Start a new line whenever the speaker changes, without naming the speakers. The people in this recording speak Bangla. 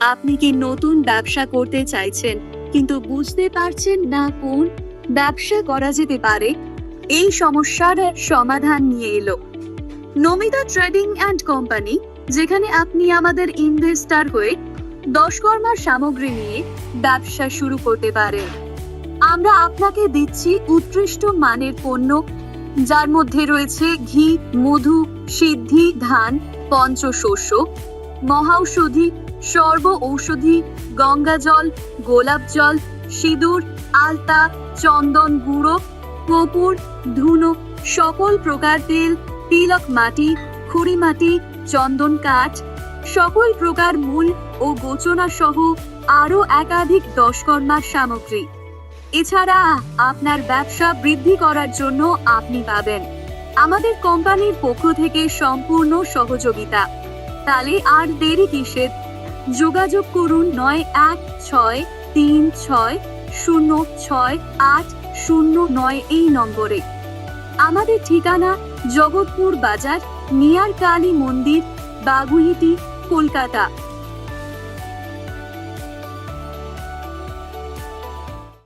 আপনি কি নতুন ব্যবসা করতে চাইছেন কিন্তু বুঝতে পারছেন না কোন ব্যবসা করা যেতে পারে? এই সমস্যার সমাধান নিয়ে এলো নমিতা ট্রেডিং অ্যান্ড কোম্পানি, যেখানে আপনি আমাদের ইনভেস্টর হয়ে দশকর্মার সামগ্রী নিয়ে ব্যবসা শুরু করতে পারেন। আমরা আপনাকে দিচ্ছি উৎকৃষ্ট মানের পণ্য, যার মধ্যে রয়েছে ঘি, মধু, সিদ্ধি, ধান, পঞ্চশস্য, মহাঔষধি, সর্ব ঔষধি, গঙ্গা জল, গোলাপ জল, সিঁদুর, আলতা, চন্দন গুঁড়ো, কর্পূর, ধুনো, সকল প্রকার তেল, তিলক মাটি, খুঁড়ি মাটি, চন্দন কাঠ, সকল প্রকার মূল ও গোচনা সহ আরো একাধিক দশকর্মার সামগ্রী। এছাড়া আপনার ব্যবসা বৃদ্ধি করার জন্য আপনি পাবেন আমাদের কোম্পানির পক্ষ থেকে সম্পূর্ণ সহযোগিতা। তাহলে আর দেরি কিসের? যোগাযোগ করুন 9163606809 এই নম্বরে। আমাদের ঠিকানা জগৎপুর বাজার, নিয়ার কালী মন্দির, বাগুইহাটি, কলকাতা।